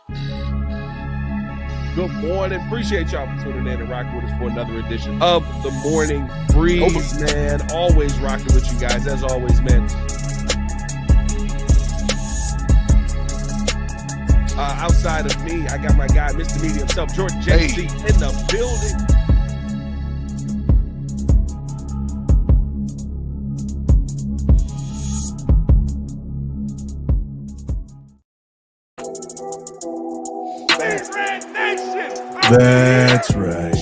Good morning. Appreciate y'all for tuning in and rocking with us for another edition of the Morning Breeze, man. Always rocking with you guys, as always, man. Outside of me, I got my guy, Mr. Media himself, Jordan JC, in the building. That's right.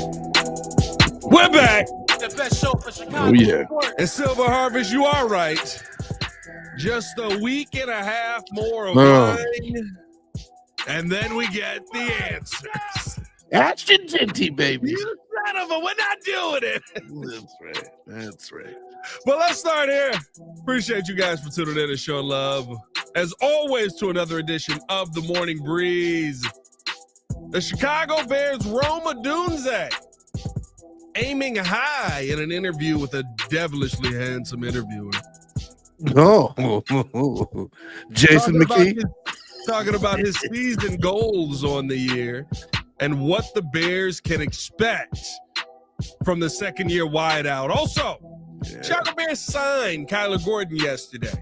We're back. The best show for Chicago. Oh, yeah. And Silver Harvest, you are right. Just a week and a half more of wine, and then we get the answers. Action Genty, baby. You son of a, we're not doing it. That's right. That's right. But let's start here. Appreciate you guys for tuning in and showing love, as always, to another edition of the Morning Breeze. The Chicago Bears' Rome Odunze aiming high in an interview with a devilishly handsome interviewer. Oh, Jason McKee. Talking about his season goals on the year and what the Bears can expect from the second-year wideout. Also, Chicago Bears signed Kyler Gordon yesterday.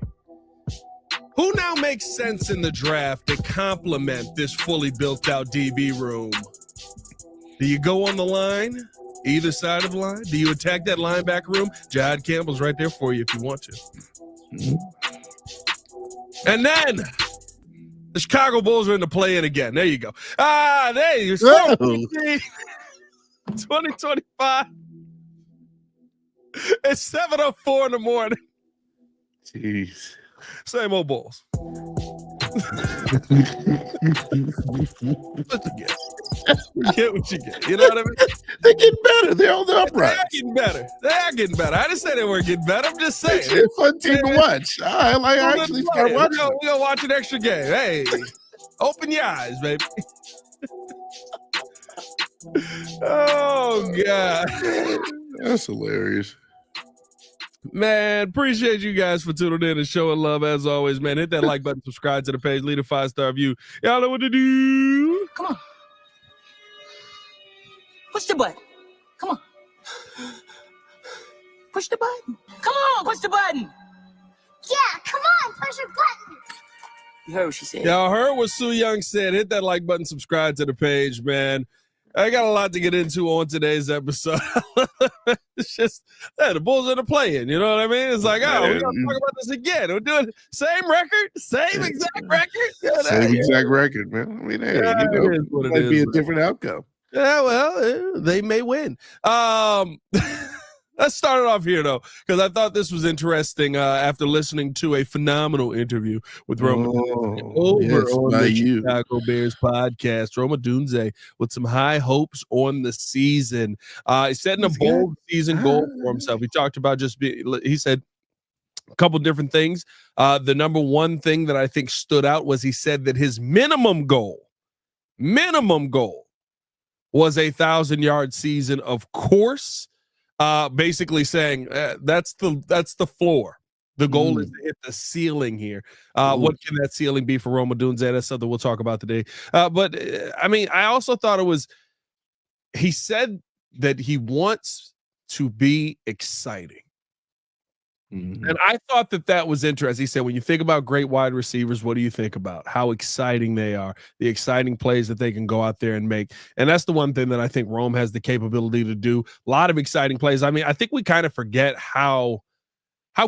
Who now makes sense in the draft to complement this fully built-out DB room? Do you go on the line, either side of the line? Do you attack that linebacker room? Jihad Campbell's right there for you if you want to. And then the Chicago Bulls are in the play-in again. There you go. There you go. 2025. It's 7:04 in the morning. Jeez. Same old Bulls. What you get? You get what you get. You know what I mean? They're getting better. They're on the upright. They are getting better. They are getting better. I didn't say they weren't getting better. I'm just saying. They're a fun team to watch. I actually start watching. We're going to watch an extra game. Hey, open your eyes, baby. Oh, God. That's hilarious. Man, appreciate you guys for tuning in and showing love as always, man. Hit that like button, subscribe to the page, leave a 5-star review. Y'all know what to do. Come on. Push the button. Come on. Push the button. Come on, push the button. Yeah, come on, push the button. You heard what she said. Y'all heard what Sue Young said. Hit that like button, subscribe to the page, man. I got a lot to get into on today's episode. It's just, the Bulls are the play-in. You know what I mean? It's like, oh, we're going to talk about this again. We're doing same record, same exact record. Same exact record, man. I mean, hey, it might be a different outcome. Yeah, well, they may win. Let's start it off here, though, because I thought this was interesting after listening to a phenomenal interview with Rome Odunze on the Chicago Bears podcast. Rome Odunze with some high hopes on the season. He's setting a bold season goal for himself. He talked about he said a couple different things. The number one thing that I think stood out was he said that his minimum goal was a 1,000-yard season, of course. Basically saying that's the floor. The goal is to hit the ceiling here. What can that ceiling be for Rome Odunze? That's something we'll talk about today. But I mean, I also thought he said that he wants to be exciting. And I thought that was interesting. He said, when you think about great wide receivers, what do you think about? How exciting they are, the exciting plays that they can go out there and make. And that's the one thing that I think Rome has the capability to do. A lot of exciting plays. I mean, I think we kind of forget how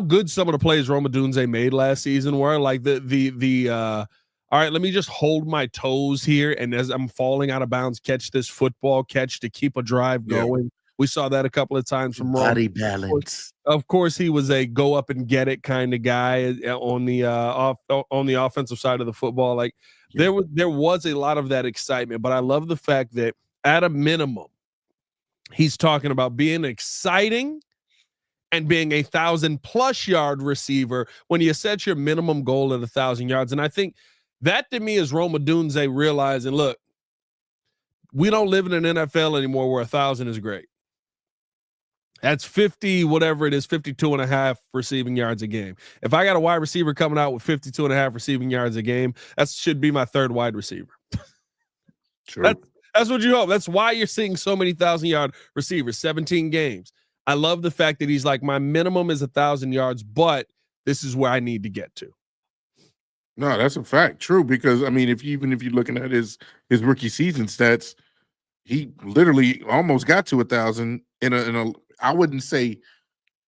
good some of the plays Rome Odunze made last season were. Like all right, let me just hold my toes here, and as I'm falling out of bounds, catch this football catch to keep a drive going. We saw that a couple of times from Rome. Body balance. Of course, he was a go up and get it kind of guy on the offensive side of the football. Like there was a lot of that excitement, but I love the fact that at a minimum, he's talking about being exciting and being a 1,000+ yard receiver when you set your minimum goal at 1,000 yards. And I think that to me is Rome Odunze realizing, look, we don't live in an NFL anymore where 1,000 is great. That's 50, whatever it is, 52.5 receiving yards a game. If I got a wide receiver coming out with 52.5 receiving yards a game, that should be my third wide receiver. True. That's what you hope. That's why you're seeing so many 1,000-yard receivers, 17 games. I love the fact that he's like, my minimum is 1,000 yards, but this is where I need to get to. No, that's a fact. True, because I mean, even if you're looking at his rookie season stats, he literally almost got to 1,000 in a. I wouldn't say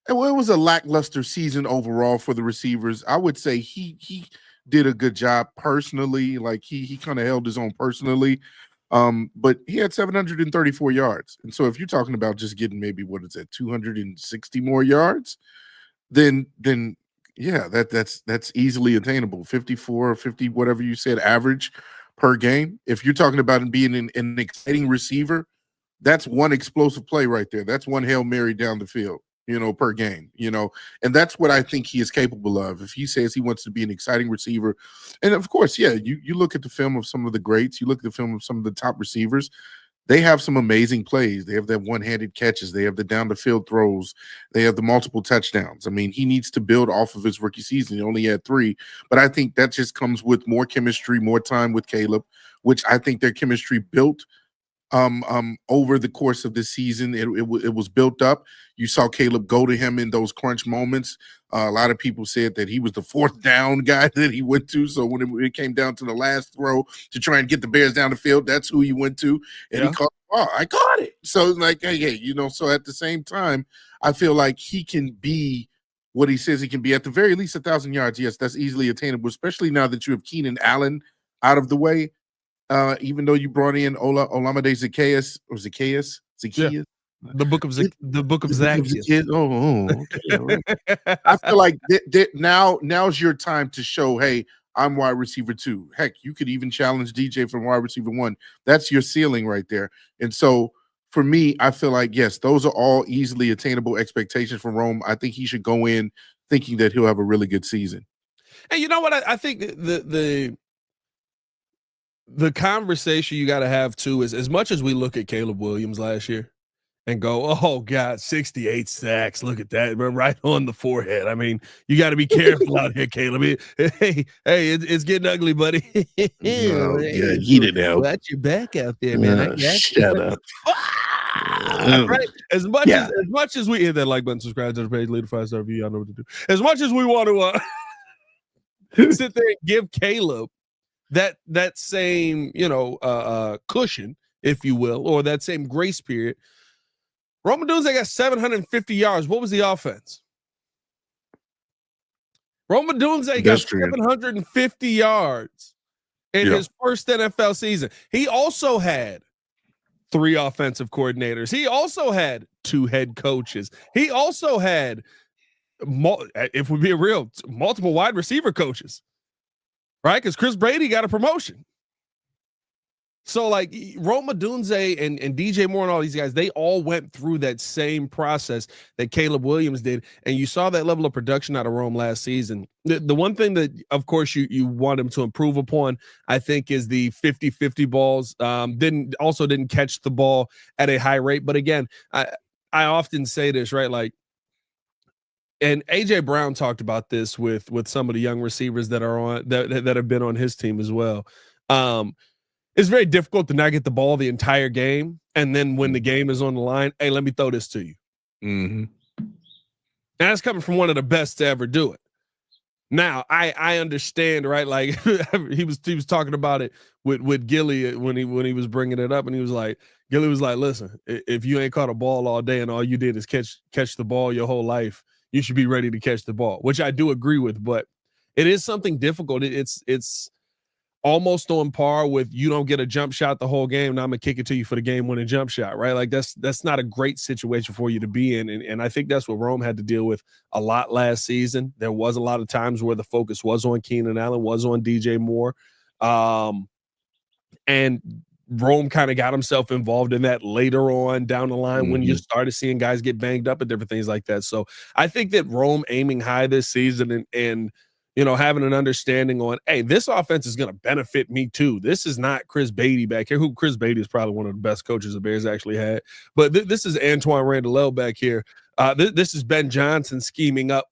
it was a lackluster season overall for the receivers. I would say he did a good job personally. Like he kind of held his own personally. But he had 734 yards. And so if you're talking about just getting maybe 260 more yards, then yeah, that's easily attainable. 54, 50, whatever you said, average per game. If you're talking about him being an exciting receiver, that's one explosive play right there. That's one Hail Mary down the field, per game, and that's what I think he is capable of. If he says he wants to be an exciting receiver, and of course, yeah, you look at the film of some of the greats, you look at the film of some of the top receivers, they have some amazing plays. They have that one-handed catches. They have the down-the-field throws. They have the multiple touchdowns. I mean, he needs to build off of his rookie season. He only had 3, but I think that just comes with more chemistry, more time with Caleb, which I think their chemistry built over the course of the season. It was built up. You saw Caleb go to him in those crunch moments. A lot of people said that he was the 4th down guy that he went to. So when it came down to the last throw to try and get the Bears down the field, that's who he went to. And he caught, I caught it. So like, hey, so at the same time, I feel like he can be what he says he can be. At the very least, 1,000 yards. Yes, that's easily attainable, especially now that you have Keenan Allen out of the way. Even though you brought in Olamide Zacchaeus or Zacchaeus. Yeah. The book of Zacchaeus. Okay, right. I feel like now's your time to show, hey, I'm wide receiver 2. Heck, you could even challenge DJ from wide receiver 1. That's your ceiling right there. And so for me, I feel like, yes, those are all easily attainable expectations from Rome. I think he should go in thinking that he'll have a really good season. And you know what? I think the conversation you got to have too is, as much as we look at Caleb Williams last year and go, oh God, 68 sacks. Look at that, right on the forehead. I mean, you got to be careful out here, Caleb. Hey, it's getting ugly, buddy. Yeah, he didn't help. Got your back out there, man. Shut up. Right? As much as we hit that like button, subscribe to the page, leave a 5-star review. Y'all know what to do. As much as we want to sit there and give Caleb that same, cushion, if you will, or that same grace period. Rome Odunze got 750 yards. What was the offense? Rome Odunze got 750 yards in his first NFL season. He also had 3 offensive coordinators. He also had 2 head coaches. He also had, if we're being real, multiple wide receiver coaches. Right, because Chris Brady got a promotion. So like Rome Odunze and DJ Moore and all these guys, they all went through that same process that Caleb Williams did. And you saw that level of production out of Rome last season. The one thing that, of course, you want him to improve upon, I think, is the 50-50 balls. Didn't catch the ball at a high rate. But again, I often say this, right? Like, and AJ Brown talked about this with some of the young receivers that are on that have been on his team as well. It's very difficult to not get the ball the entire game, and then when the game is on the line, hey, let me throw this to you. Mm-hmm. And that's coming from one of the best to ever do it. Now, I understand, right? Like he was talking about it with Gilly when he was bringing it up, and he was like, Gilly was like, listen, if you ain't caught a ball all day and all you did is catch the ball your whole life, you should be ready to catch the ball, which I do agree with, but it is something difficult. It's almost on par with, you don't get a jump shot the whole game, now I'm gonna kick it to you for the game-winning jump shot, right? Like that's not a great situation for you to be in, and I think that's what Rome had to deal with a lot last season. There was a lot of times where the focus was on Keenan Allen, was on DJ Moore, and Rome kind of got himself involved in that later on down the line when you started seeing guys get banged up and different things like that. So I think that Rome aiming high this season and having an understanding on, hey, this offense is going to benefit me too. This is not Chris Beatty back here, who Chris Beatty is probably one of the best coaches the Bears actually had. But this is Antoine Randall back here. This is Ben Johnson scheming up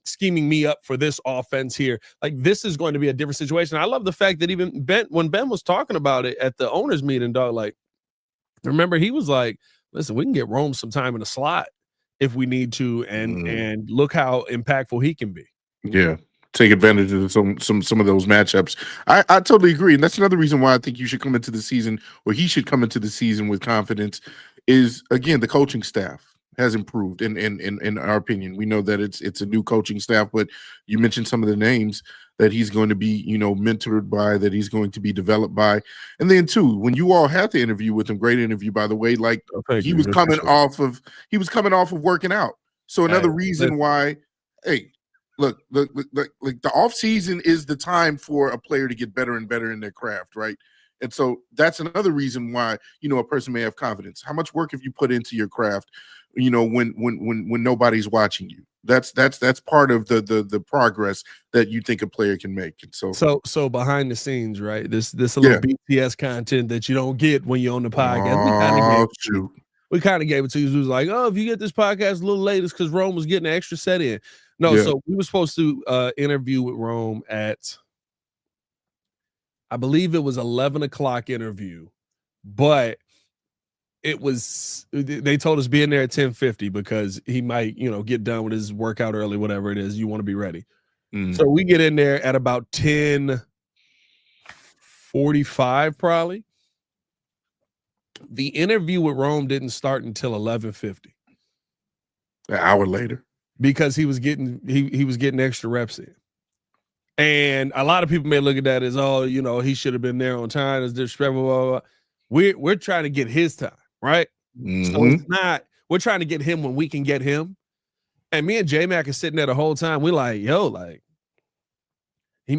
scheming me up for this offense here. Like, this is going to be a different situation. I love the fact that even when Ben was talking about it at the owners meeting, dog, like, remember, he was like, listen, we can get Rome some time in the slot if we need to, and look how impactful he can be. Yeah. Take advantage of some of those matchups. I totally agree. And that's another reason why I think you should come into the season, or he should come into the season with confidence, is again, the coaching staff has improved in our opinion. We know that it's a new coaching staff, but you mentioned some of the names that he's going to be, mentored by, that he's going to be developed by. And then too, when you all had the interview with him, great interview, by the way, like he was coming off of working out. So another reason why, hey, look, the off season is the time for a player to get better and better in their craft, right? And so that's another reason why, a person may have confidence. How much work have you put into your craft, when nobody's watching you? That's part of the progress that you think a player can make. And so behind the scenes, right? This a little BTS content that you don't get when you're on the podcast. We kind of gave it to you. It was like, oh, if you get this podcast a little late, it's because Rome was getting an extra set in. No, so we were supposed to interview with Rome at, I believe it was 11 o'clock interview, but it was, they told us be in there at 10:50 because he might, get done with his workout early, whatever it is. You want to be ready. So we get in there at about 10:45 probably. The interview with Rome didn't start until 11:50. An hour later. Because he was getting extra reps in. And a lot of people may look at that as, oh, he should have been there on time. It's disrespectful, blah, blah, blah. We're trying to get his time, right? So it's not, we're trying to get him when we can get him. And me and J-Mac are sitting there the whole time. We're like, yo, like,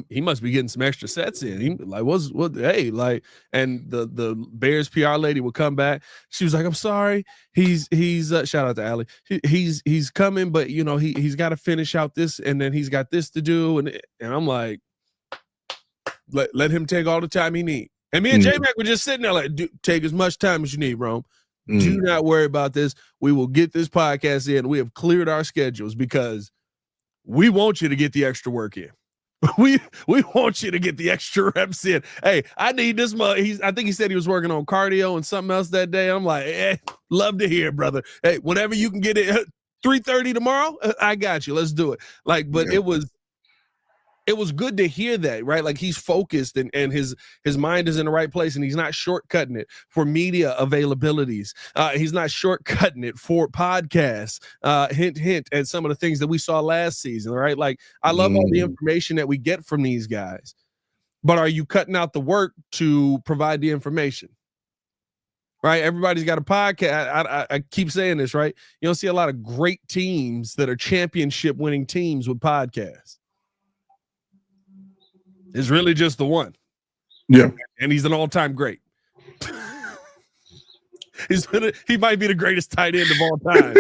he must be getting some extra sets in. He, like, hey, like, and the Bears PR lady would come back. She was like, I'm sorry. He's shout out to Allie. He's coming, but he's got to finish out this, and then he's got this to do. And I'm like, let him take all the time he needs. And me and J-Mac were just sitting there like, take as much time as you need, Rome. Do not worry about this. We will get this podcast in. We have cleared our schedules because we want you to get the extra work in. We want you to get the extra reps in. Hey, I need this month. I think he said he was working on cardio and something else that day. I'm like, love to hear, brother. Hey, whenever you can get it, 3:30 tomorrow, I got you. Let's do it. Like, but it was good to hear that, right? Like, he's focused and his mind is in the right place, and he's not shortcutting it for media availabilities. He's not shortcutting it for podcasts. Hint at some of the things that we saw last season, right? Like, I love all the information that we get from these guys, but are you cutting out the work to provide the information? Right? Everybody's got a podcast. I keep saying this, right? You don't see a lot of great teams that are championship winning teams with podcasts. It's really just the one. Yeah. And he's an all-time great. He might be the greatest tight end of all time.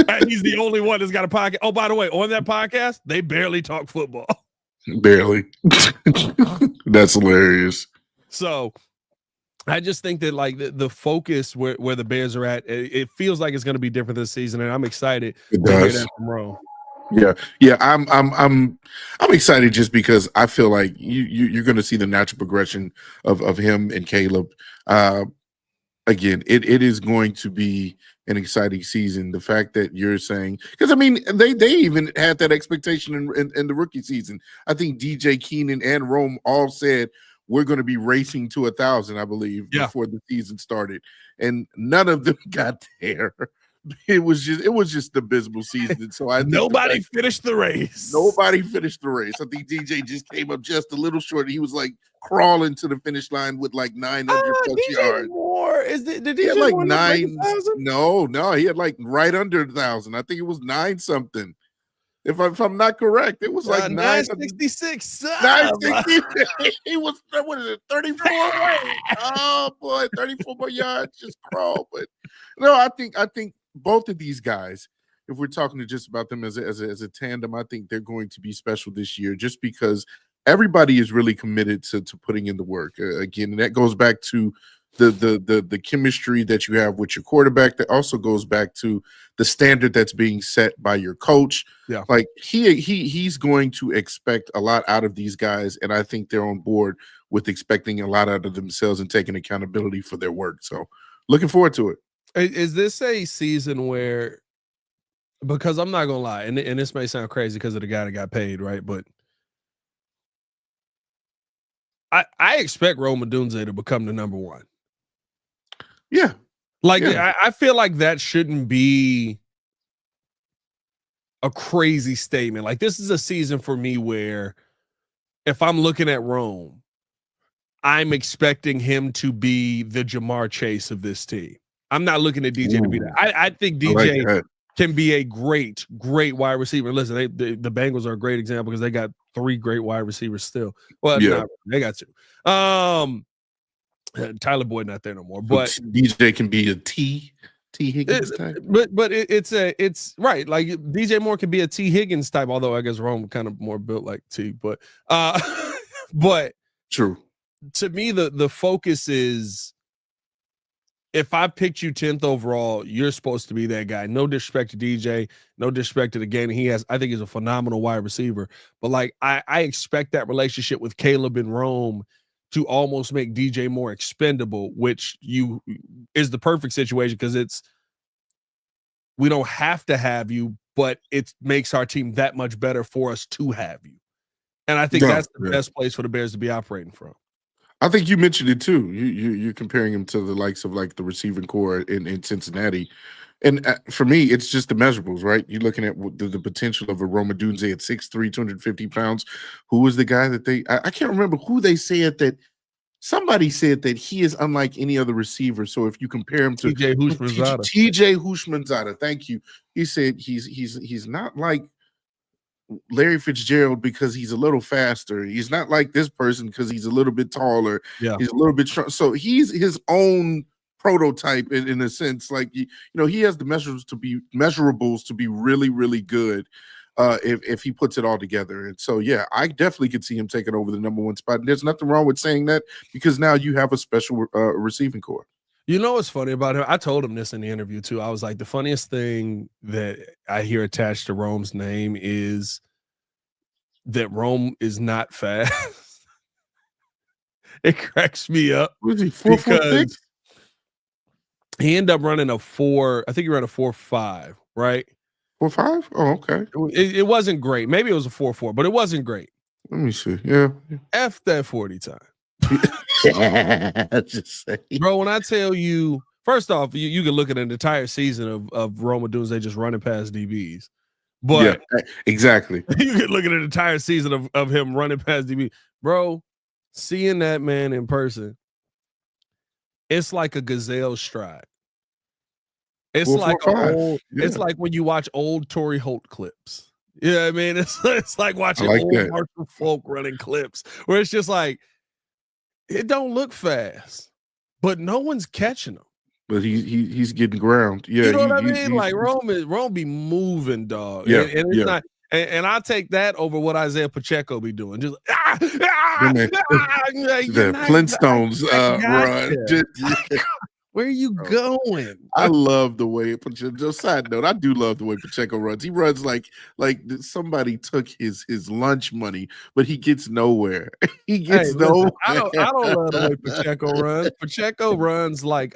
And he's the only one that's got a podcast. Oh, by the way, on that podcast, they barely talk football. Barely. That's hilarious. So I just think that, like, the focus where the Bears are at, it feels like it's going to be different this season, and I'm excited to hear that from Rome. Yeah. I'm excited just because I feel like you're going to see the natural progression of him and Caleb. Again, it is going to be an exciting season. The fact that you're saying, because I mean, they even had that expectation in the rookie season. I think DJ Keenan and Rome all said we're going to be racing to 1,000, I believe, before the season started, and none of them got there. It was just the abysmal season. So nobody finished the race. Nobody finished the race. I think DJ just came up just a little short. He was like crawling to the finish line with like 900 plus yards. Did DJ he had like 9? No, he had like right under 1,000. I think it was 9 something. If I'm not correct, it was like 966. 966. He was, what is it, 34 away? Oh boy, 34 more yards, just crawl. But no, I think both of these guys, if we're talking just about them as a tandem, I think they're going to be special this year, just because everybody is really committed to putting in the work. Again, and that goes back to the chemistry that you have with your quarterback. That also goes back to the standard that's being set by your coach. Yeah. Like he's going to expect a lot out of these guys, and I think they're on board with expecting a lot out of themselves and taking accountability for their work. So looking forward to it. Is this a season where, because I'm not gonna lie, and this may sound crazy because of the guy that got paid, right? But I expect Rome Odunze to become the number one. Yeah. Like Yeah. I feel like that shouldn't be a crazy statement. Like this is a season for me where if I'm looking at Rome, I'm expecting him to be the Jamar Chase of this team. I'm not looking at DJ to be that. I think DJ can be a great wide receiver. Listen, the Bengals are a great example because they got 3 great wide receivers still. Well, Yeah. they got 2. Tyler Boyd not there no more, but DJ can be a T Higgins type. But it's right. Like DJ Moore can be a T Higgins type, although I guess Rome kind of more built like T. But but true. To me, the focus is, if I picked you 10th overall, you're supposed to be that guy. No disrespect to DJ, no disrespect to the game he has. I think he's a phenomenal wide receiver. But like I expect that relationship with Caleb and Rome to almost make DJ more expendable, which is the perfect situation because we don't have to have you, but it makes our team that much better for us to have you. And I think that's the best place for the Bears to be operating from. I think you mentioned it too. You're comparing him to the likes of like the receiving core in Cincinnati. And for me, it's just the measurables, right? You're looking at the potential of a Rome Odunze at 6'3", 250 pounds. Who was the guy that I can't remember who they said that. Somebody said that he is unlike any other receiver. So if you compare him to TJ Houshmandzadeh, TJ Houshmandzadeh, thank you. He said he's not like Larry Fitzgerald because he's a little faster. He's not like this person because he's a little bit taller. Yeah, he's a little bit strong. So he's his own prototype in a sense. Like he has the measurables to be really, really good if he puts it all together. And so yeah, I definitely could see him taking over the number 1 spot. And there's nothing wrong with saying that because now you have a special receiving core. You know what's funny about him? I told him this in the interview too. I was like, the funniest thing that I hear attached to Rome's name is that Rome is not fast. It cracks me up. Was he 4.46? He ended up running a 4. I think he ran a 4.5, right? 4.5? Oh, okay. It wasn't great. Maybe it was a 4.4, but it wasn't great. Let me see. Yeah. F that 40 time. Just say. Bro, when I tell you, first off, you can look at an entire season of Rome Odunze just running past DBs. But yeah, exactly. You can look at an entire season of him running past DB. Bro, seeing that man in person, it's like a gazelle stride. It's it's like when you watch old Torrey Holt clips. You know what I mean? It's like watching old Marshall Falk running clips where it's just like, it don't look fast, but no one's catching him. But he's getting ground. Yeah, you know what I mean? Like Rome be moving, dog. Yeah, and it's not. And I take that over what Isaiah Pacheco be doing. Just the Flintstones run. Where are you going? I love the way Pacheco. Side note, I do love the way Pacheco runs. He runs like somebody took his lunch money, but he gets nowhere. He gets nowhere. I don't love the way Pacheco runs. Pacheco runs like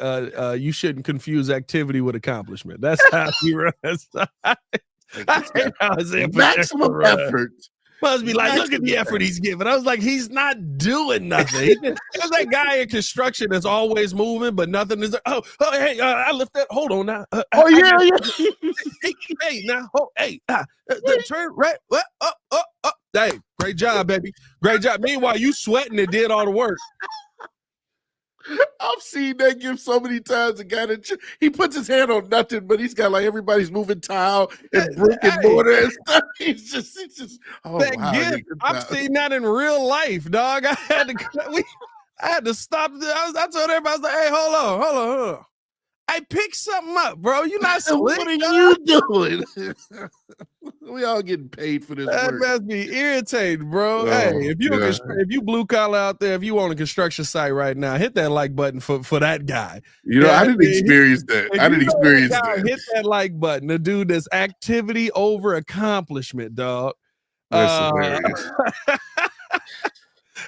you shouldn't confuse activity with accomplishment. That's how he runs. I hate how maximum effort. Must be like, look at the effort he's giving. I was like, he's not doing nothing. There's that guy in construction that's always moving, but nothing is. Oh, hey, I lift that. Hold on now. Hey, now, turn right. Up. Hey, great job, baby. Great job. Meanwhile, you sweating and did all the work. I've seen that give so many times. A guy that he puts his hand on nothing, but he's got like everybody's moving tile and brick and mortar and stuff. He's just oh, that wow, gift. I've seen that in real life, dog. I had to stop. I told everybody, I was like, hey, hold on. Hey, pick something up, bro. You're not slick. What are you doing? We all getting paid for this That work. must be irritating, bro. Oh, hey, if you blue collar out there, if you on a construction site right now, hit that like button for that guy. I didn't experience that. I didn't experience that. Hit that like button. The dude that's activity over accomplishment, dog. That's hilarious.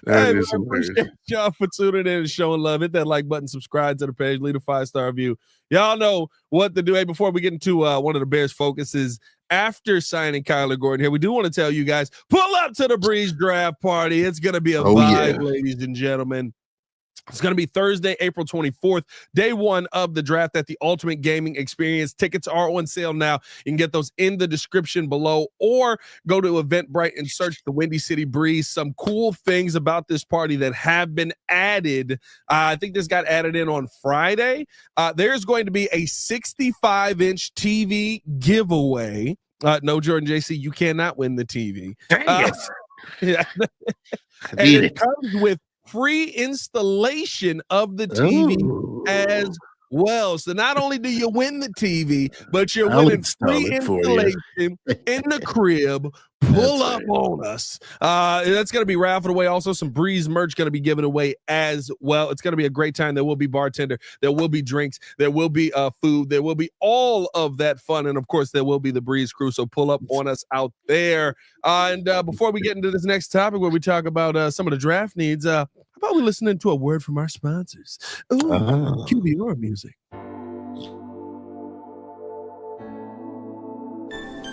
That is hilarious. Appreciate y'all for tuning in and showing love. Hit that like button, subscribe to the page, leave a 5-star review. Y'all know what to do. Hey, before we get into one of the Bears' focuses after signing Kyler Gordon here, we do want to tell you guys, pull up to the Breeze draft party. It's going to be a vibe, ladies and gentlemen. It's going to be Thursday, April 24th, day one of the draft at the Ultimate Gaming Experience. Tickets are on sale now. You can get those in the description below or go to Eventbrite and search the Windy City Breeze. Some cool things about this party that have been added. I think this got added in on Friday. There's going to be a 65-inch TV giveaway. No, Jordan JC, you cannot win the TV. Dang it. Yeah. And it comes with free installation of the TV as well. So not only do you win the TV, but you're winning free installation in the crib. Pull up on us. That's going to be raffled away. Also, some Breeze merch going to be given away as well. It's going to be a great time. There will be bartender. There will be drinks. There will be food. There will be all of that fun. And, of course, there will be the Breeze crew. So pull up on us out there. And before we get into this next topic where we talk about some of the draft needs, how about we listening to a word from our sponsors? Ooh, QBR music.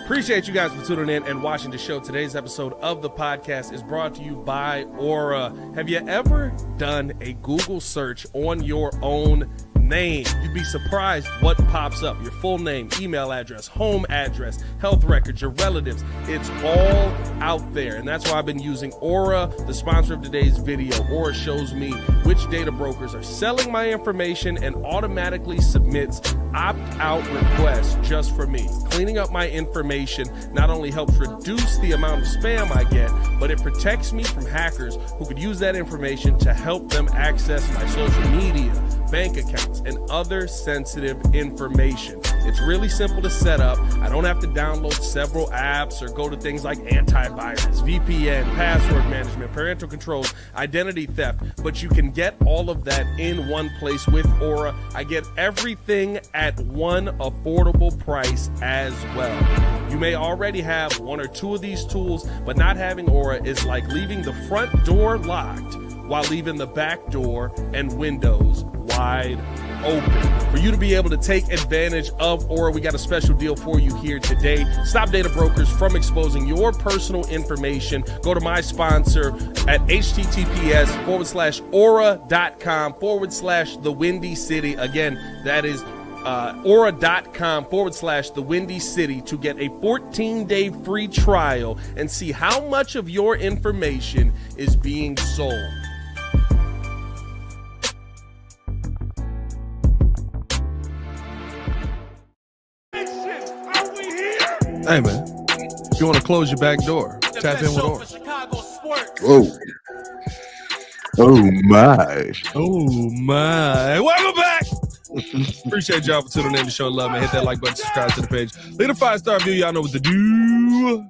Appreciate you guys for tuning in and watching the show. Today's episode of the podcast is brought to you by Aura. Have you ever done a Google search on your own name? You'd be surprised what pops up. Your full name, email address, home address, health records, your relatives. It's all out there. And that's why I've been using Aura, the sponsor of today's video. Aura shows me which data brokers are selling my information and automatically submits opt-out requests just for me. Cleaning up my information not only helps reduce the amount of spam I get, but it protects me from hackers who could use that information to help them access my social media, bank accounts, and other sensitive information. It's really simple to set up. I don't have to download several apps or go to things like antivirus, VPN, password management, parental controls, identity theft, but you can get all of that in one place with Aura. I get everything at one affordable price as well. You may already have one or two of these tools, but not having Aura is like leaving the front door locked while leaving the back door and windows wide open. For you to be able to take advantage of Aura, we got a special deal for you here today. Stop data brokers from exposing your personal information. Go to my sponsor at https:/aura.com/the Windy City. Again, that is aura.com/the Windy City to get a 14-day free trial and see how much of your information is being sold. Hey man, if you want to close your back door, tap in with Aura. Whoa. Oh my. Oh my. Welcome back. Appreciate y'all for tuning in to show love, man. Hit that like button, subscribe to the page. Leave a 5-star review. Y'all know what to do.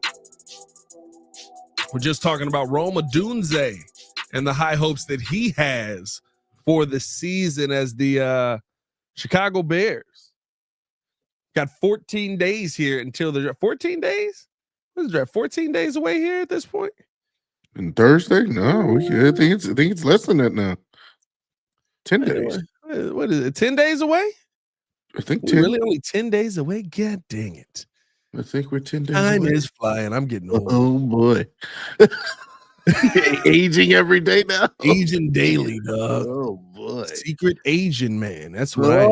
We're just talking about Rome Odunze and the high hopes that he has for the season as the Chicago Bears. Got 14 days here until the 14 days? What is that? 14 days away here at this point? And Thursday? No, I think it's less than that now. 10 days. What is it? 10 days away? I think 10. Really only 10 days away? God dang it. I think we're 10 days Time away. is flying. I'm getting old. Oh boy. Aging every day now. Aging daily, dog. Oh boy. Secret Asian man. That's what I am.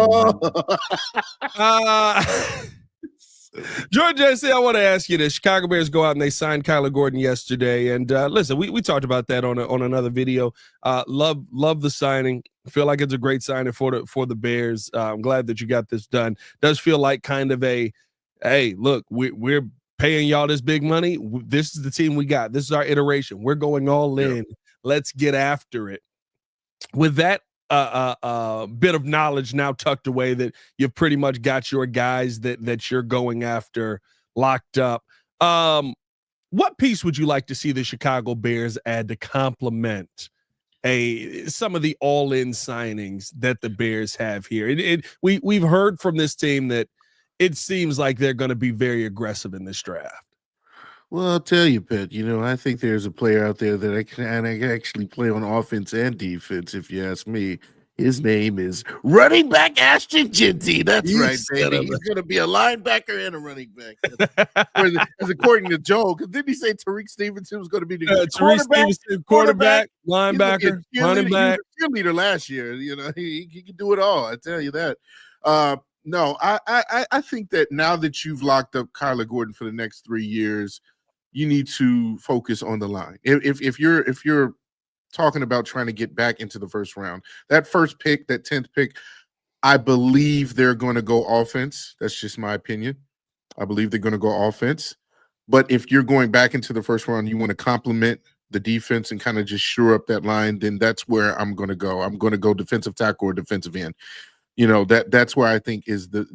George JC, I want to ask you this. Chicago Bears go out and they signed Kyler Gordon yesterday. And listen, we talked about that on another video. Love the signing. Feel like it's a great signing for the Bears. I'm glad that you got this done. Does feel like kind of a, hey, look, we're paying y'all this big money. This is the team we got. This is our iteration. We're going all in. Yep. Let's get after it. With that bit of knowledge now tucked away that you've pretty much got your guys that you're going after locked up. What piece would you like to see the Chicago Bears add to complement some of the all-in signings that the Bears have here? We've heard from this team that it seems like they're going to be very aggressive in this draft. Well, I'll tell you, Pitt, I think there's a player out there that I can actually play on offense and defense, if you ask me. His name is running back Ashton Genty. That's right, baby. He's going to be a linebacker and a running back. As according to Joe, because didn't he say Tariq Stevenson was going to be the quarterback, linebacker, running back? He was a cheerleader last year. He can do it all. I tell you that. No, I think that now that you've locked up Kyler Gordon for the next 3 years, you need to focus on the line. If you're talking about trying to get back into the first round, that first pick, that 10th pick, I believe they're going to go offense. That's just my opinion. I believe they're going to go offense. But if you're going back into the first round, you want to complement the defense and kind of just shore up that line, then that's where I'm going to go. I'm going to go defensive tackle or defensive end. That's where I think is the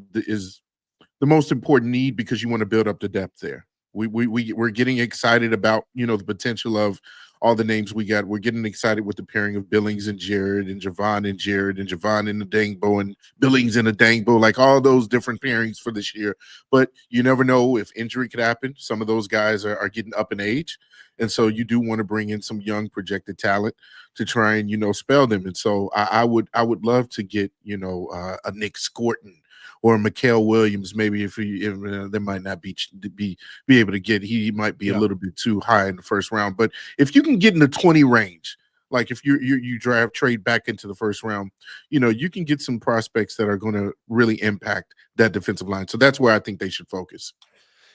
most important need, because you want to build up the depth there. We're getting excited about the potential of all the names we got. We're getting excited with the pairing of Billings and Jared and Javon and Jared and Javon and the Dangbo and Billings and the Dangbo, like all those different pairings for this year. But you never know if injury could happen. Some of those guys are getting up in age. And so you do want to bring in some young projected talent to try and, spell them. And so I would love to get, a Nick Scorton or Mikael Williams, maybe if they might not be able to get, he might be a little bit too high in the first round. But if you can get in the 20 range, like if you trade back into the first round, you can get some prospects that are going to really impact that defensive line. So that's where I think they should focus.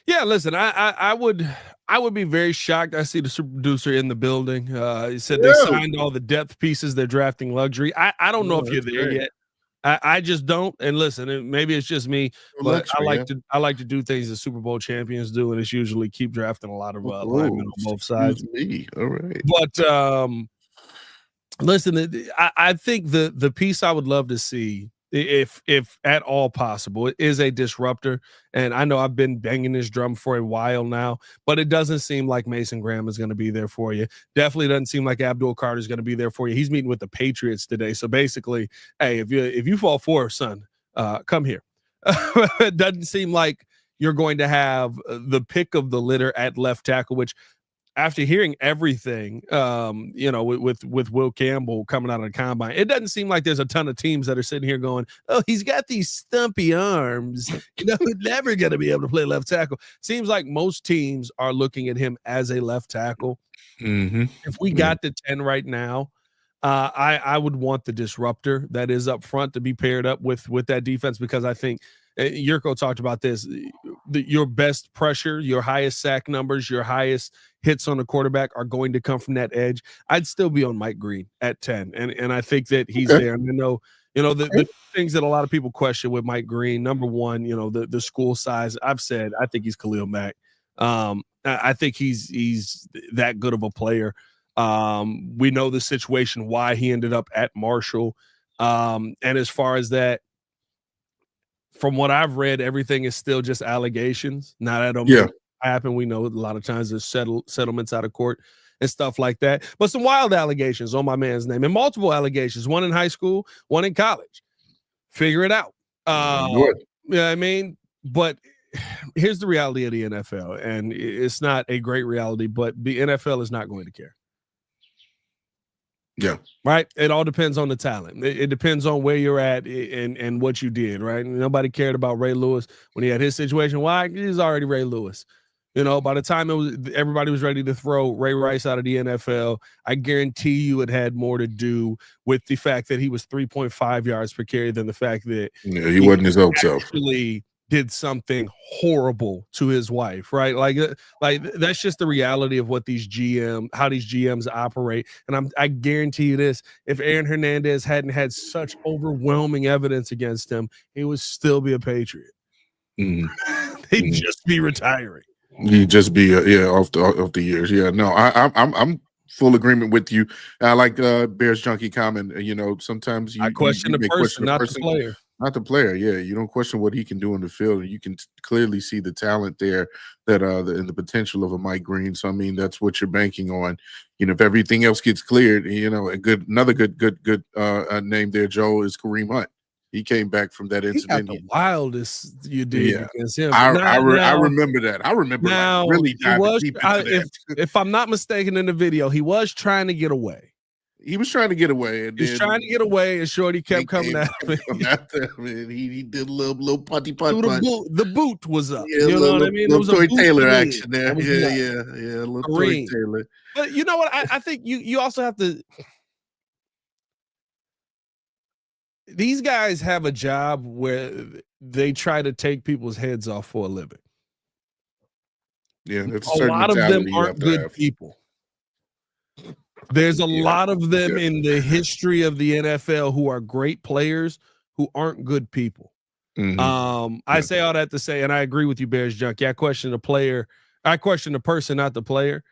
Yeah, listen, I would be very shocked. I see the super producer in the building. He said they signed all the depth pieces. They're drafting luxury. I don't know if you're there yet. I just don't. And listen, maybe it's just me, but I like to do things that Super Bowl champions do, and it's usually keep drafting a lot of linemen on both sides. All right. But listen, I think the piece I would love to see, if at all possible, is a disruptor. And I know I've been banging this drum for a while now, but it doesn't seem like Mason Graham is going to be there for you. Definitely doesn't seem like Abdul Carter is going to be there for you. He's meeting with the Patriots today. So basically, hey, if you fall for, son, come here. It doesn't seem like you're going to have the pick of the litter at left tackle, which, after hearing everything, with Will Campbell coming out of the combine, it doesn't seem like there's a ton of teams that are sitting here going, "Oh, he's got these stumpy arms. He's never going to be able to play left tackle." Seems like most teams are looking at him as a left tackle. Mm-hmm. If we got to 10 right now, I would want the disruptor that is up front to be paired up with that defense, because I think Yurko talked about this. Your best pressure, your highest sack numbers, your highest hits on the quarterback are going to come from that edge. I'd still be on Mike Green at 10. And I think that he's there. And I know, the things that a lot of people question with Mike Green, number one, the school size. I've said, I think he's Khalil Mack. I think he's that good of a player. We know the situation, why he ended up at Marshall. And as far as that, from what I've read, everything is still just allegations. Now, that don't happen. We know a lot of times there's settlements out of court and stuff like that. But some wild allegations on my man's name, and multiple allegations, one in high school, one in college. Figure it out. I mean, but here's the reality of the NFL, and it's not a great reality, but the NFL is not going to care. Yeah. Right. It all depends on the talent. It depends on where you're at and what you did. Right. Nobody cared about Ray Lewis when he had his situation. Why? He's already Ray Lewis. By the time everybody was ready to throw Ray Rice out of the NFL, I guarantee you it had more to do with the fact that he was 3.5 yards per carry than the fact that he wasn't his old self. Did something horrible to his wife, right? Like that's just the reality of what how these GMs operate. And I guarantee you this: if Aaron Hernandez hadn't had such overwhelming evidence against him, he would still be a Patriot. He'd just be retiring. He'd just be off the years. Yeah, no, I'm full agreement with you. I like Bears Junkie comment. Sometimes I question the person, not the player. Not the player, yeah. You don't question what he can do in the field, and you can clearly see the talent there that and the potential of a Mike Green. So I mean, that's what you're banking on. If everything else gets cleared, another good name there, Joe, is Kareem Hunt. He came back from that He got incident. the wildest you did Yeah, against him. I remember that. I remember now, like really diving was, deep into that. if I'm not mistaken, in the video, he was trying to get away. He was trying to get away, and he was trying to get away, and Shorty kept coming after him. He did a little putty putt. The boot was up. Yeah, You know what I mean? There was a Toy Taylor in. action there. Yeah, a little Toy Taylor. But you know what? I think you also have to. These guys have a job where they try to take people's heads off for a living. Yeah, that's a lot of them aren't good people. There's a lot of them in the history of the NFL who are great players who aren't good people. I say all that to say, and I agree with you, Bears Junk. Yeah, I question the player. I question the person, not the player.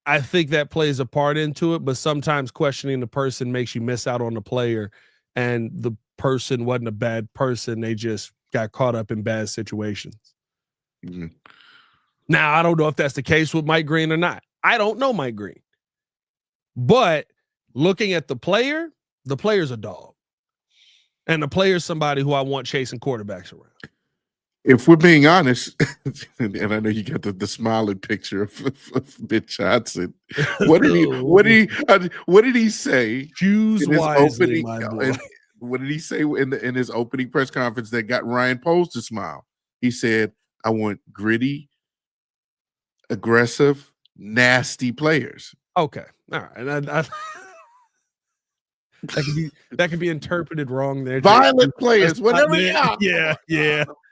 I think that plays a part into it, but sometimes questioning the person makes you miss out on the player, and the person wasn't a bad person. They just got caught up in bad situations. Now, I don't know if that's the case with Mike Green or not. I don't know Mike Green. But looking at the player's a dog. And the player's somebody who I want chasing quarterbacks around. If we're being honest, and I know you got the smiling picture of Ben Johnson. What did he say? Choose wisely, my boy. What did he say in his opening press conference that got Ryan Poles to smile? He said, "I want gritty, aggressive, nasty players." Okay, all right. That could be interpreted wrong there. Violent players, whatever. Yeah.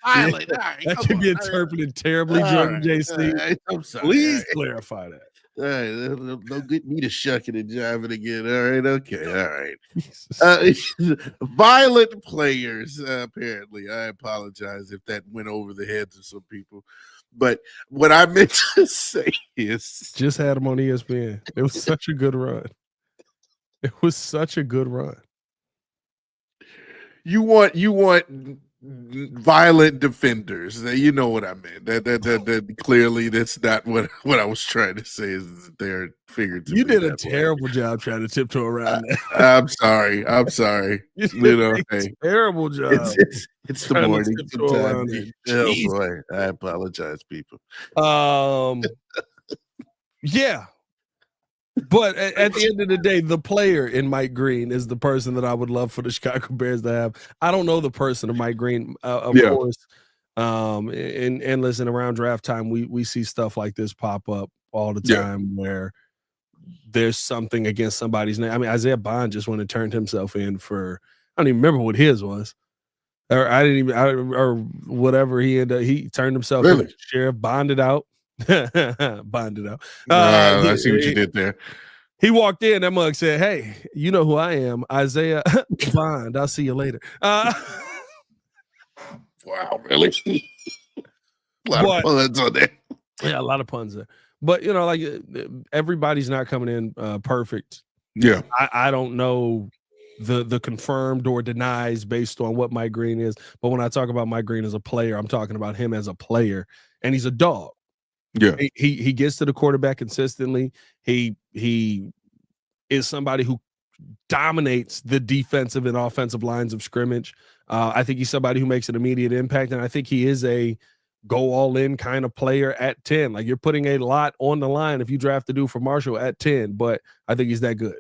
Violent. That could be interpreted terribly, Jordan JC. I'm sorry. Please clarify that. All right, don't get me to shucking and jiving again. All right, okay, all right. Violent players, apparently. I apologize if that went over the heads of some people. But what I meant to say is, just had him on ESPN. It was such a good run. It was such a good run. You want violent defenders. You know what I meant. That clearly that's not what I was trying to say. Is that they're figuratively. You did a terrible job trying to tiptoe around that. I'm sorry. You did a terrible job. It's the morning. Oh boy, I apologize, people. Yeah. But at the end of the day, the player in Mike Green is the person that I would love for the Chicago Bears to have. I don't know the person of Mike Green, of course. And listen, around draft time, we see stuff like this pop up all the time where there's something against somebody's name. I mean, Isaiah Bond just went and turned himself in for, I don't even remember what his was. Or whatever he ended up, he turned himself in. Sheriff bonded out. Bonded out. I see what you did there. He walked in. That mug said, "Hey, you know who I am, Isaiah Bond. I'll see you later." Wow, really? A lot of puns on there. Yeah, a lot of puns there. But like everybody's not coming in perfect. Yeah, I don't know the confirmed or denies based on what Mike Green is. But when I talk about Mike Green as a player, I'm talking about him as a player, and he's a dog. Yeah, he gets to the quarterback consistently. He is somebody who dominates the defensive and offensive lines of scrimmage. I think he's somebody who makes an immediate impact, and I think he is a go all in kind of player at 10. Like, you're putting a lot on the line if you draft the dude for Marshall at 10, but I think he's that good.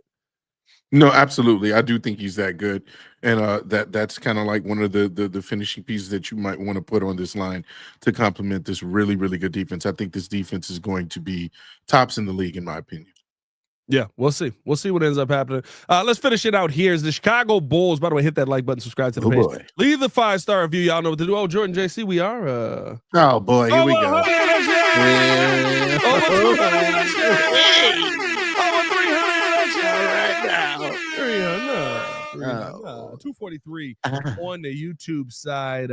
No, absolutely. I do think he's that good. And that's kind of like one of the finishing pieces that you might want to put on this line to complement this really, really good defense. I think this defense is going to be tops in the league, in my opinion. Yeah, we'll see. We'll see what ends up happening. Let's finish it out here. Is the Chicago Bulls. By the way, hit that like button, subscribe to the page. Boy. Leave the 5-star review. Y'all know what to do. Oh, Jordan JC, we are. Oh, boy. Here we go. Right now. 243 on the YouTube side.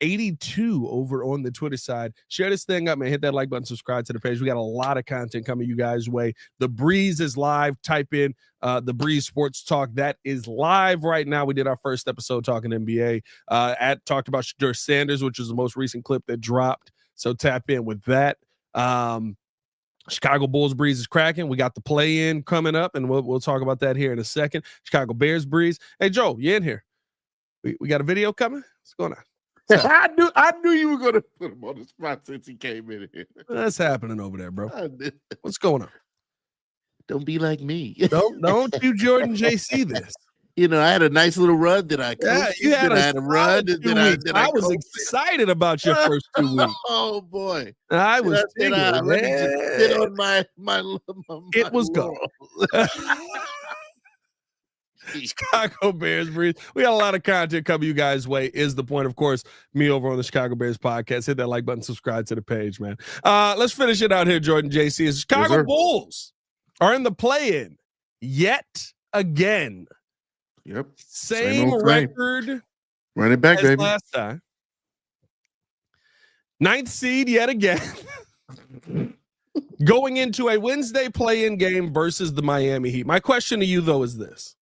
82 over on the Twitter side. Share this thing up, man. Hit that like button, subscribe to the page. We got a lot of content coming you guys' way. The Breeze is live. Type in the Breeze Sports Talk. That is live right now. We did our first episode talking NBA. Talked about Shadur Sanders, which was the most recent clip that dropped. So tap in with that. Chicago Bulls Breeze is cracking. We got the play-in coming up, and we'll talk about that here in a second. Chicago Bears Breeze. Hey, Joe, you in here? We got a video coming? What's going on? I knew you were going to put him on the spot since he came in here. What's happening over there, bro? What's going on? Don't be like me. Don't you, Jordan JC, this. You know, I had a nice little run. Did I? You had a run. I was excited about your first 2 weeks. Oh boy, I was. Let me just sit on my it was gone. Chicago Bears Breeze. We got a lot of content coming you guys' way. Is the point, of course, me over on the Chicago Bears podcast. Hit that like button, subscribe to the page, man. Let's finish it out here, Jordan JC. The Chicago Bulls are in the play-in yet again. Yep. Same record. Run it back, as baby. Last time. 9th seed yet again. Going into a Wednesday play-in game versus the Miami Heat. My question to you, though, is this.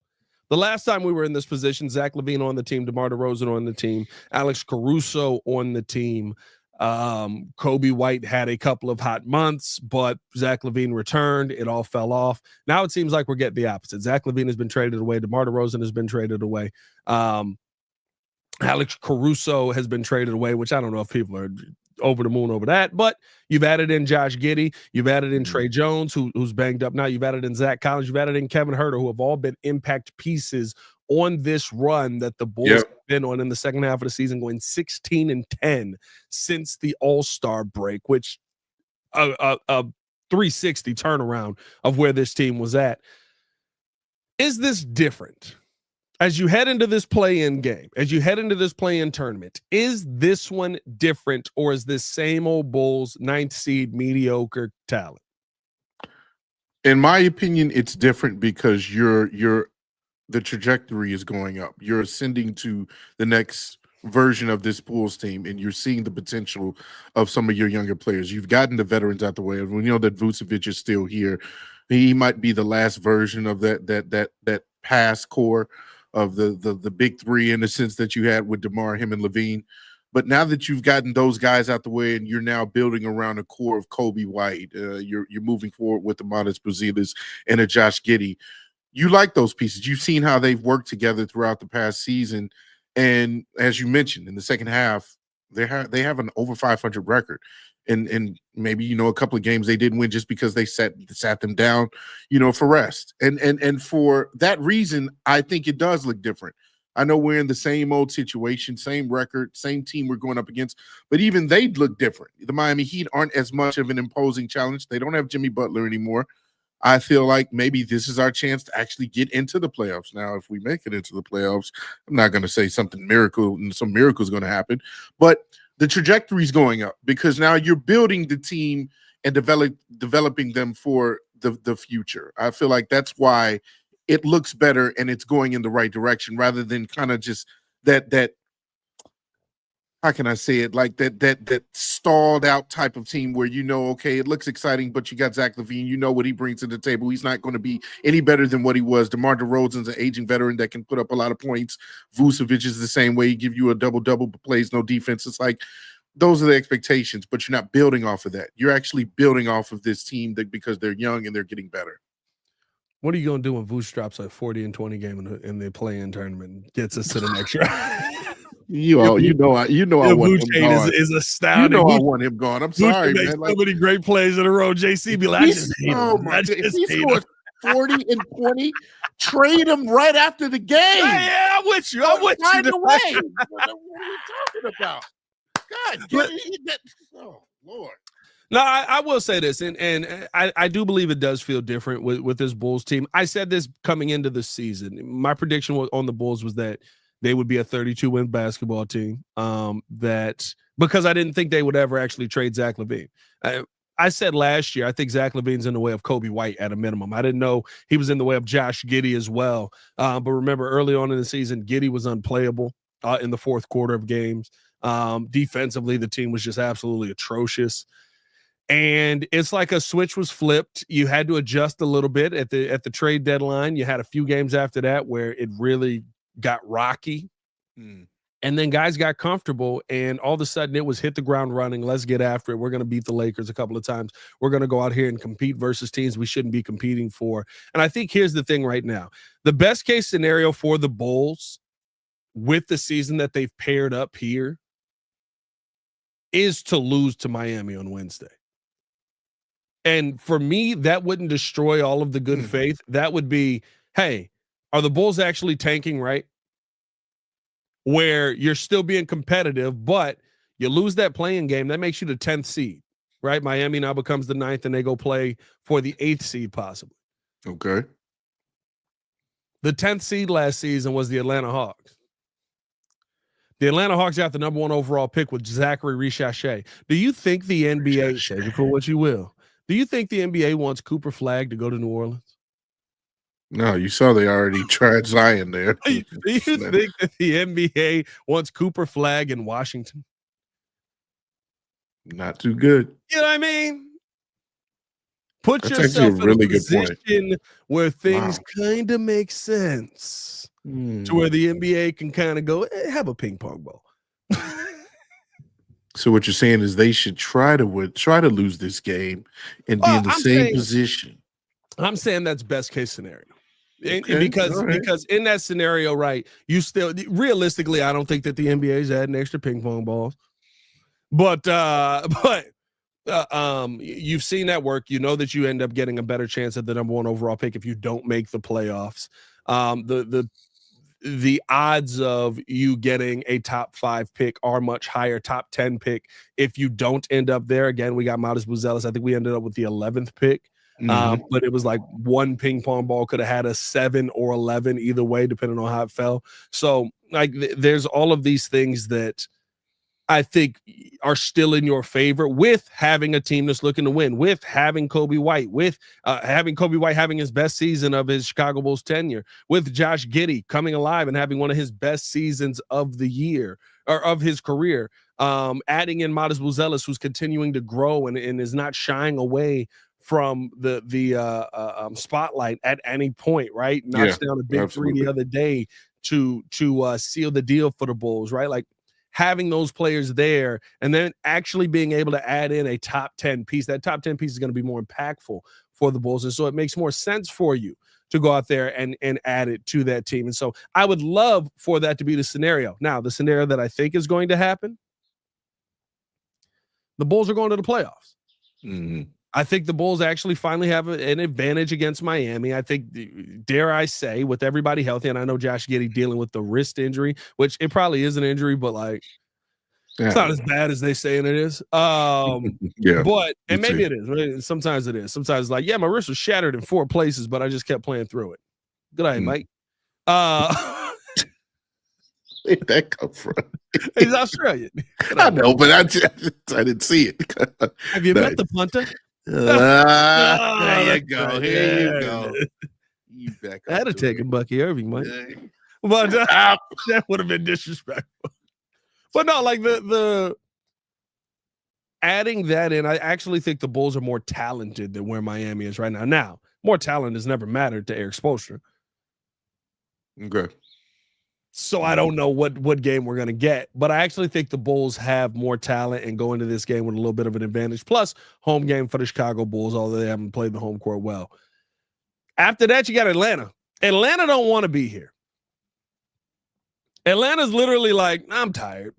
The last time we were in this position, Zach LaVine on the team, DeMar DeRozan on the team, Alex Caruso on the team. Kobe White had a couple of hot months, but Zach LaVine returned. It all fell off. Now it seems like we're getting the opposite. Zach LaVine has been traded away. DeMar DeRozan has been traded away. Alex Caruso has been traded away, which I don't know if people are over the moon over that, but you've added in Josh Giddey, you've added in Trey Jones, who's banged up now, you've added in Zach Collins, you've added in Kevin Huerter, who have all been impact pieces on this run that the Bulls have been on in the second half of the season, going 16-10 since the All-Star break, which a 360 turnaround of where this team was at. Is this different? As you head into this play-in game, as you head into this play-in tournament, is this one different, or is this same old Bulls 9th seed mediocre talent? In my opinion, it's different because the trajectory is going up. You're ascending to the next version of this Bulls team, and you're seeing the potential of some of your younger players. You've gotten the veterans out the way. We know that Vucevic is still here. He might be the last version of that past core of the big three, in the sense that you had with DeMar, him, and LaVine. But now that you've gotten those guys out the way and you're now building around a core of Kobe White, you're moving forward with the Modest Buzelis and a Josh Giddey. You like those pieces. You've seen how they've worked together throughout the past season. And as you mentioned, in the second half, they have an over 500 record. And maybe, a couple of games they didn't win just because they sat them down, for rest. And for that reason, I think it does look different. I know we're in the same old situation, same record, same team we're going up against, but even they look different. The Miami Heat aren't as much of an imposing challenge. They don't have Jimmy Butler anymore. I feel like maybe this is our chance to actually get into the playoffs. Now, if we make it into the playoffs, I'm not going to say some miracle is going to happen, but the trajectory is going up because now you're building the team and developing them for the future. I feel like that's why it looks better and it's going in the right direction rather than kind of just that how can I say it, like that stalled out type of team where okay, it looks exciting, but you got Zach LaVine, what he brings to the table. He's not going to be any better than what he was. DeMar DeRozan's an aging veteran that can put up a lot of points. Vucevic is the same way. He give you a double-double, but plays no defense. It's like those are the expectations, but you're not building off of that. You're actually building off of this team because they're young and they're getting better. What are you going to do when Vuce drops a 40-20 game in the play-in tournament and gets us to the next round? I want him gone. Is astounding. I want him gone. I'm sorry, man. So many great plays in a row. JC be like, he scored 40 and 20. Trade him right after the game. Yeah, I'm with you. Right away. What are you talking about? God, oh Lord. No, I will say this, and I do believe it does feel different with this Bulls team. I said this coming into the season. My prediction on the Bulls was that they would be a 32-win basketball team. That because I didn't think they would ever actually trade Zach LaVine. I said last year I think Zach LaVine's in the way of Kobe White at a minimum. I didn't know he was in the way of Josh Giddey as well. But remember, early on in the season, Giddey was unplayable in the fourth quarter of games. Defensively, the team was just absolutely atrocious. And it's like a switch was flipped. You had to adjust a little bit at the trade deadline. You had a few games after that where it really got rocky. And then guys got comfortable, and all of a sudden it was hit the ground running. Let's get after it. We're going to beat the Lakers a couple of times. We're going to go out here and compete versus teams we shouldn't be competing for. And I think here's the thing right now. The best case scenario for the Bulls with the season that they've paired up here is to lose to Miami on Wednesday. And for me, that wouldn't destroy all of the good faith. That would be, hey, are the Bulls actually tanking, right? Where you're still being competitive, but you lose that playing game, that makes you the 10th seed, right? Miami now becomes the 9th, and they go play for the 8th seed possibly. Okay. The 10th seed last season was the Atlanta Hawks. The Atlanta Hawks got the number 1 overall pick with Zachary Richardson. Do you think the NBA, take it for what you will, do you think the NBA wants Cooper Flagg to go to New Orleans? No, you saw they already tried Zion there. Do you think that the NBA wants Cooper Flagg in Washington? Not too good. You know what I mean? Put That's yourself actually a really in a good point. position where things kind of make sense to where the NBA can kind of go, have a ping pong ball. So what you're saying is they should try to lose this game and be in the same position. I'm saying that's best case scenario. Okay, Because in that scenario, right, you still realistically, I don't think that the NBA is adding extra ping pong balls, but you've seen that work. You know that you end up getting a better chance at the number 1 overall pick if you don't make the playoffs. The odds of you getting a top 5 pick are much higher, top 10 pick. If you don't end up there, again, we got Modest Buzelis. I think we ended up with the 11th pick. But it was like one ping pong ball could have had a 7 or 11 either way, depending on how it fell. So like there's all of these things that I think are still in your favor with having a team that's looking to win, with having Kobe White, with having Kobe White having his best season of his Chicago Bulls tenure, with Josh Giddey coming alive and having one of his best seasons of the year or of his career. Adding in Modest Buzelis, who's continuing to grow and is not shying away from the spotlight at any point, right? Knocks down a big three the other day to seal the deal for the Bulls, right? Like having those players there and then actually being able to add in a top 10 piece. That top 10 piece is going to be more impactful for the Bulls. And so it makes more sense for you to go out there and add it to that team. And so I would love for that to be the scenario. Now, the scenario that I think is going to happen, the Bulls are going to the playoffs. I think the Bulls actually finally have an advantage against Miami. I think, dare I say, with everybody healthy, and I know Josh Giddey dealing with the wrist injury, which it probably is an injury, but like it's not as bad as they saying it is. But and maybe it is. Sometimes it is. Sometimes it's like, yeah, my wrist was shattered in 4 places, but I just kept playing through it. Good night, Mike. Where'd that come from? He's Australian. I know, but I didn't see it. Have you met the punter? There you go. Here you go. You back I had to take him, Bucky Irving, Mike. But that would have been disrespectful. But no, like the adding that in, I actually think the Bulls are more talented than where Miami is right now. Now, more talent has never mattered to Eric Spoelstra. Okay. So I don't know what game we're going to get, but I actually think the Bulls have more talent and go into this game with a little bit of an advantage. Plus, home game for the Chicago Bulls, although they haven't played the home court well. After that, you got Atlanta. Atlanta don't want to be here. Atlanta's literally like, I'm tired.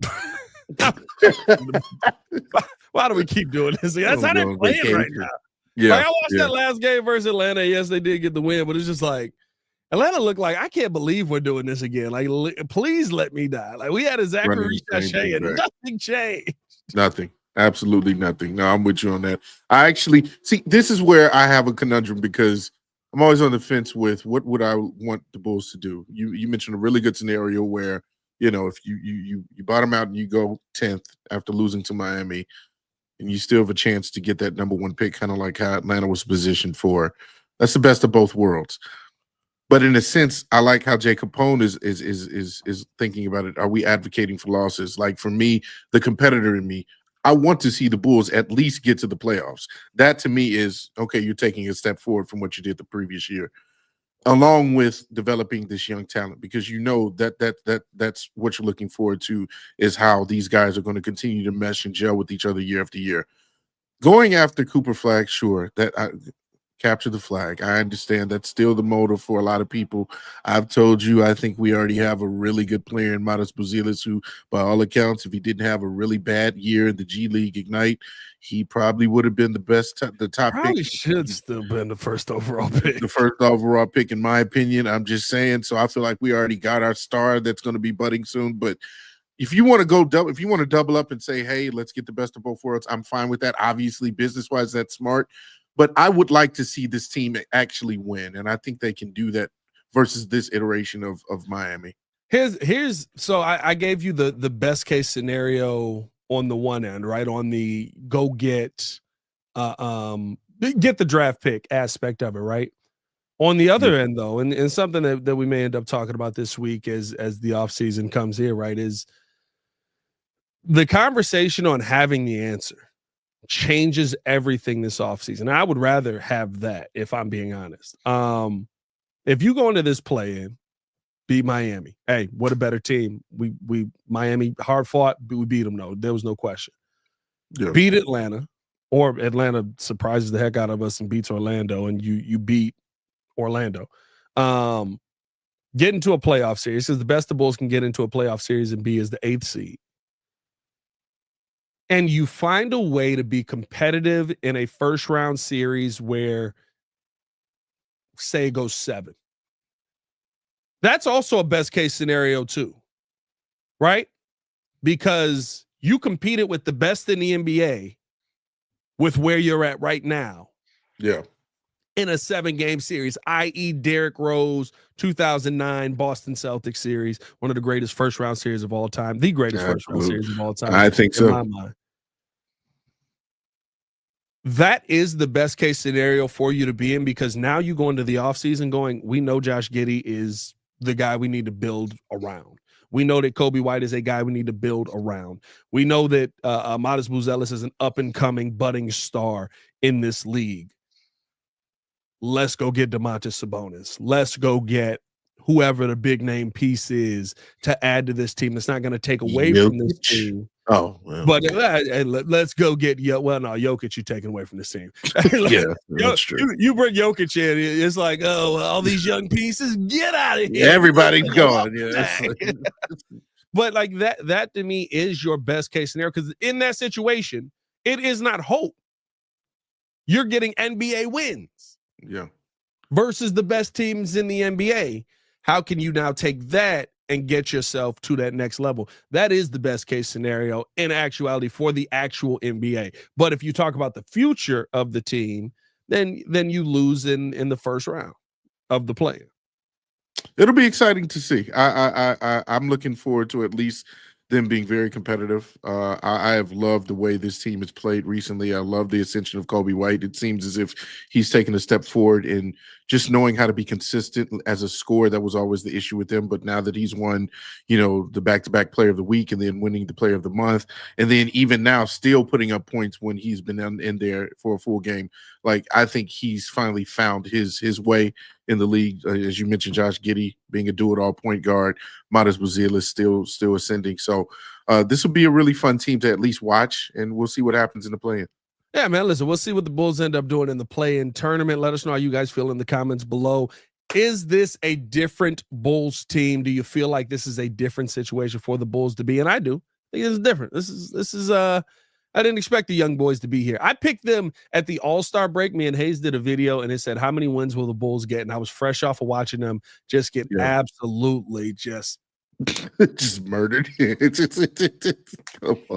Why do we keep doing this? That's how they're playing right now. Yeah, like I watched that last game versus Atlanta. Yes, they did get the win, but it's just like, Atlanta looked like, I can't believe we're doing this again. Like, please let me die. Like, we had a Zachary Richardson and nothing changed. Nothing. Absolutely nothing. No, I'm with you on that. I actually, see, this is where I have a conundrum because I'm always on the fence with what would I want the Bulls to do. You mentioned a really good scenario where, you know, if you bottom out and you go 10th after losing to Miami and you still have a chance to get that number 1 pick, kind of like how Atlanta was positioned for. That's the best of both worlds. But in a sense, I like how Jay Capone is thinking about it. Are we advocating for losses? Like for me, the competitor in me, I want to see the Bulls at least get to the playoffs. That to me is okay. You're taking a step forward from what you did the previous year, along with developing this young talent, because you know that's what you're looking forward to, is how these guys are going to continue to mesh and gel with each other year after year. Going after Cooper Flag, sure, capture the flag. I understand that's still the motive for a lot of people. I've told you, I think we already have a really good player in Matas Buzelis, who, by all accounts, if he didn't have a really bad year in the G League Ignite, he probably would have been the top Probably pick. should still been the first overall pick. The first overall pick, in my opinion. I'm just saying. So I feel like we already got our star that's going to be budding soon. But if you want to if you want to double up and say, hey, let's get the best of both worlds, I'm fine with that. Obviously, business-wise, that's smart. But I would like to see this team actually win, and I think they can do that versus this iteration of Miami. So I gave you the best case scenario on the one end, right? On the go get the draft pick aspect of it, right? On the other end, though, and something that we may end up talking about this week as the offseason comes here, right, is the conversation on having the answer changes everything this offseason. I would rather have that, if I'm being honest. If you go into this play-in, beat Miami, hey, what a better team. We Miami hard fought, we beat them. No, there was no question. Yeah. Beat Atlanta, or Atlanta surprises the heck out of us and beats Orlando, and you beat Orlando. Get into a playoff series, because the best the Bulls can get into a playoff series and be as the 8th seed. And you find a way to be competitive in a first round series where, say, it goes 7. That's also a best case scenario too, right? Because you competed with the best in the NBA with where you're at right now. Yeah. In a 7-game series, i.e. Derrick Rose 2009 Boston Celtics series, one of the greatest first round series of all time, the greatest first round series of all time. I think so. In my mind. That is the best case scenario for you to be in, because now you go into the offseason going, we know Josh Giddey is the guy we need to build around. We know that Kobe White is a guy we need to build around. We know that Matas Buzelis is an up-and-coming budding star in this league. Let's go get Domantas Sabonis. Let's go get whoever the big name piece is to add to this team that's not going to take away from this team. Oh, well, but let's go get Jokic. You taking away from this team? Yeah, that's true. You bring Jokic in, it's like, oh, all these young pieces, get out of here. Yeah, everybody's going. Yeah, but like that to me is your best case scenario, because in that situation, it is not hope. You're getting NBA wins. Yeah. Versus the best teams in the NBA. How can you now take that and get yourself to that next level? That is the best case scenario in actuality for the actual NBA. But if you talk about the future of the team, then you lose in the first round of the play. It'll be exciting to see. I'm looking forward to at least them being very competitive. I have loved the way this team has played recently. I love the ascension of Kobe White. It seems as if he's taken a step forward in just knowing how to be consistent as a scorer. That was always the issue with him. But now that he's won, the back-to-back player of the week and then winning the player of the month, and then even now still putting up points when he's been in there for a full game, like, I think he's finally found his way in the league. As you mentioned, Josh Giddey being a do-it-all point guard, Matas Buzelis still ascending. So this will be a really fun team to at least watch, and we'll see what happens in the play-in. Yeah, man, listen, we'll see what the Bulls end up doing in the play-in tournament. Let us know how you guys feel in the comments below. Is this a different Bulls team? Do you feel like this is a different situation for the Bulls to be? And I do. I think it's different. This is I didn't expect the young boys to be here. I picked them at the All-Star break. Me and Hayes did a video, and it said, how many wins will the Bulls get? And I was fresh off of watching them just get absolutely just murdered.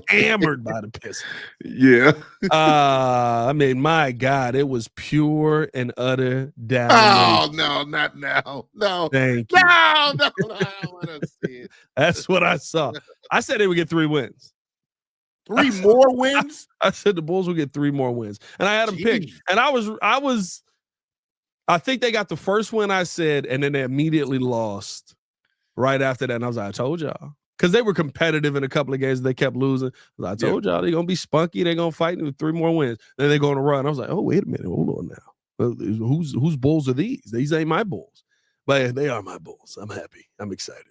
hammered by the Pistons. Yeah. I mean, my God, it was pure and utter down. Oh, no, not now. No. Thank you. No, I don't want to see it. That's what I saw. I said they would get 3 wins. 3 more wins? I said the Bulls would get 3 more wins. And I had them picked. And I was I think they got the first win I said, and then they immediately lost right after that. And I was like, I told y'all. Because they were competitive in a couple of games. They kept losing. I told y'all they're going to be spunky. They're going to fight with 3 more wins. Then they're going to run. I was like, oh, wait a minute. Hold on now. Whose Bulls are these? These ain't my Bulls. But they are my Bulls. I'm happy. I'm excited.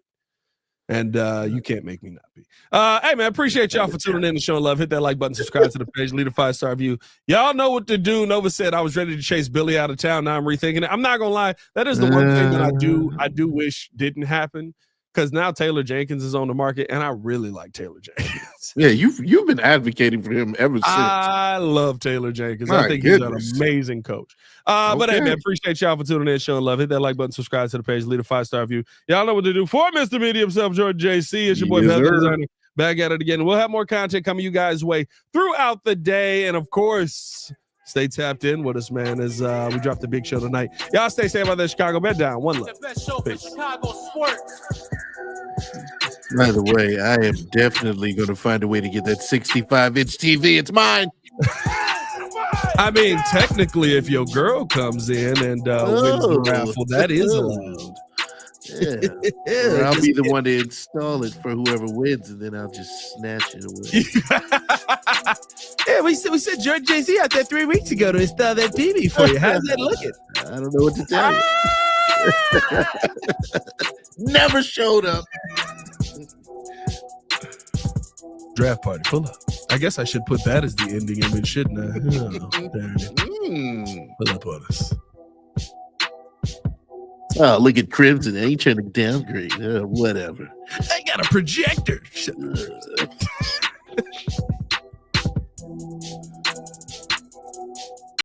And you can't make me not be. Hey, man, appreciate y'all for tuning in and showing love. Hit that like button, subscribe to the page, leave a 5-star review. Y'all know what to do. Nova said I was ready to chase Billy out of town. Now I'm rethinking it. I'm not going to lie. That is the one thing that I do wish didn't happen. Because now Taylor Jenkins is on the market, and I really like Taylor Jenkins. Yeah, you've been advocating for him ever since. I love Taylor Jenkins. My I think goodness. he's an amazing coach. But hey, man, appreciate y'all for tuning in, showing love. Hit that like button, subscribe to the page, leave a 5-star review. Y'all know what to do. For Mr. Media himself, Jordan JC, it's your boy, Yes, Designer. Back at it again. We'll have more content coming you guys' way throughout the day. And, of course, stay tapped in with us, man, as we drop the big show tonight. Y'all stay safe out there, Chicago. Bed down. One love. The best show for Chicago sports. By the way, I am definitely going to find a way to get that 65-inch TV. It's mine. I mean, technically, if your girl comes in and wins the raffle, that is allowed. Yeah. Or I'll be the one to install it for whoever wins, and then I'll just snatch it away. Yeah, we said George JC out there 3 weeks ago to install that TV for you. How's that looking? I don't know what to tell you. Never showed up. Draft party, pull up. I guess I should put that as the ending image, shouldn't I? Oh, darn it. Pull up on us. Oh, look at Crimson. They ain't trying to downgrade. Whatever. I got a projector. Shut up.